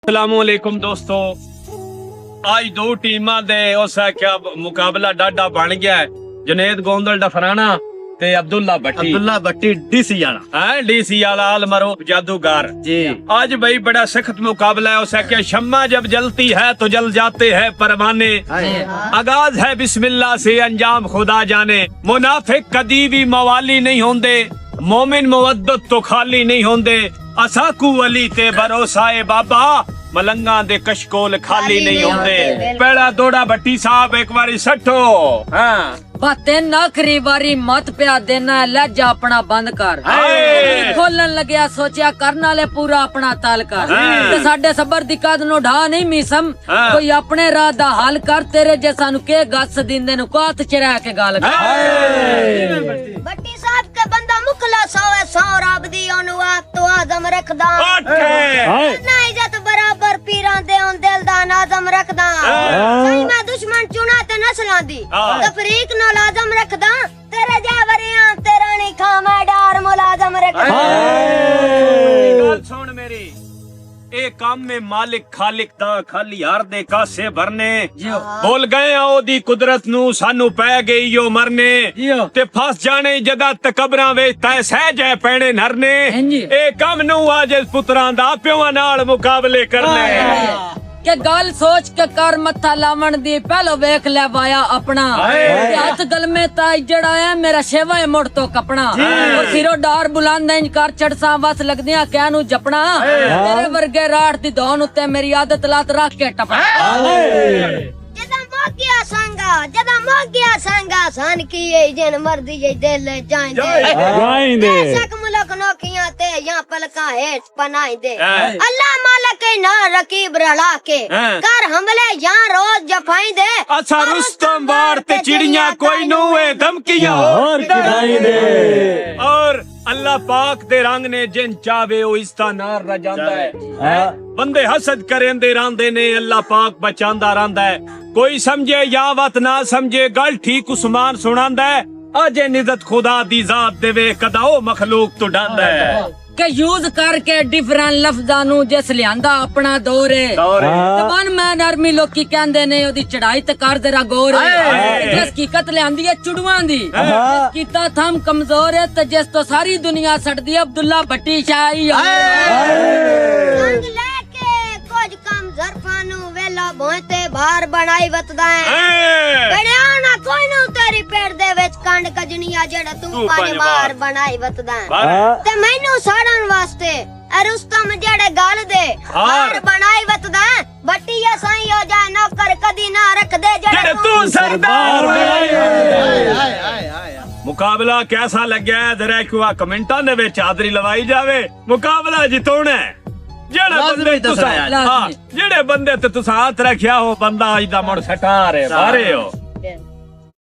अस्सलामुअलैकुम दोस्तों, आज दो टीमां दे उस क्या मुकाबला डाडा बन गया है। जुनेद गोंदल डफराना ते अब्दुल्ला भट्टी डीसी वाला है, डीसी वाला आलमरो जादूगर जी। आज भाई बड़ा सख्त मुकाबला है। उसे क्या शम्मा जब जलती है तो जल जाते हैं परवाने। आगाज है बिस्मिल्लाह से, अंजाम खुदा जाने। मुनाफिक कदी भी मवाली नहीं होंदे, मोमिन मुवद्दत तो खाली नहीं होंदे। असाकू वली ते भरोसाए बाबा, मलंगा दे कशकोल खाली नहीं होंदे। पहला दौड़ा भट्टी साहब एक बारी सठो। हाँ बातें नखरी वारी मत पिया देना, लज्जा अपना बंद कर। खोलन लग्या सोचा करन वाले पूरा अपना ताल कर। ते साडे सबर दी कद नु ढा नहीं मिसम, कोई अपने राह दा हल कर। तेरे जैसा नु के गस दिंदे नु कोत चरा के गाल कर। भट्टी साहब के बंदा मुखला सोए सौ रब दी ओनु आप तो आजम रखदा। ना इज्जत बराबर पीरां दे ओन दिल दा नाजम रखदा। सही मैं दुश्मन चुना ते नस्लां दी तफरीक ना लाजम रखदा। तेरे जावरियां तेरा नहीं खामा डार मुलाजम रखदा। गल सुन मेरी, ए काम में मालिक खालिक दा खाली हार दे कासे भरने। भुल गए ओदी कुदरत नु, सानू पै गई यो मरने। ते फस जाने जदा तकबरां विच तै सहज है पैणे नरने। ए काम नु आज पुत्रां दा प्योआं नाल मुकाबले करने। के गल सोच के कर मत्था लावण दी, पहलो वेख ले वाया अपना। हाथ गल में ताई जड़ा है मेरा शेवा है मुड़ तो कपना। और सिरो डार बुलंद इंज कर चढ़सा बस लगदियां क्या नु जपना। तेरे वर्गे राठ दी धौन उत्ते मेरी आदत लात रख के टपना। जदा मोगिया संगा सन की जिन मर्दी ये दिल जाइंदे। सक मुलक नोखियां ते या पलका हेठ पनाइंदे। अल्लाह मालिक ना रकीब रला के कर हमले या रोज जफाइंदे। अच्छा रुस्तम वार ते चिड़ियां कोई नूए धमकियां और गिराइंदे। और अल्लाह पाक दे रंग ने जिन चावे ओ इसता नार रजांदा है। बंदे हसद करेंदे रहंदे ने, अल्लाह पाक बचांदा रहंदा है। कोई समझे या वत ना समझे, गल ठीक उस्मान सुनांदा है। अजे निज़त खुदा दी जात देवे कदा ओ मखलूक तो डांदा है। के यूज करके डिफरेंट लफ्जां नु जिस लियांदा अपना दौर है। तबन मैं नरमी लोकी कहंदे ने ओदी चढ़ाई ते कर जरा गौर है। जिस हकीकत लियांदी है चुड़वां दी, कीता थम कमजोर है ते जिस तो सारी दुनिया सड़दी है अब्दुल्ला भट्टी शाही। कुछ कम जरफानू वेला भोंते बाहर बनाई वतदा है। बड़िया ना कोई ना तेरी पेड़ दे विच कंड कजनिया जेड़ा तू पानी मार बनाई वतदा है। ते मैनू साड़न वास्ते रुस्तम जेड़े गाल दे बाहर बनाई वतदा है। भट्टिया साईं हो जाए नौकर कदी ना रख दे जेड़े तू सरदार मुकाबला कैसा लग्या है जरा क्यों कमेंटां दे विच हाज़री लवाई जावे। मुकाबला जितोना है। जेड़े बंदे ते तुसा हाथ रखिया हो बंदा अज दा मुड़ सटार है बारे हो।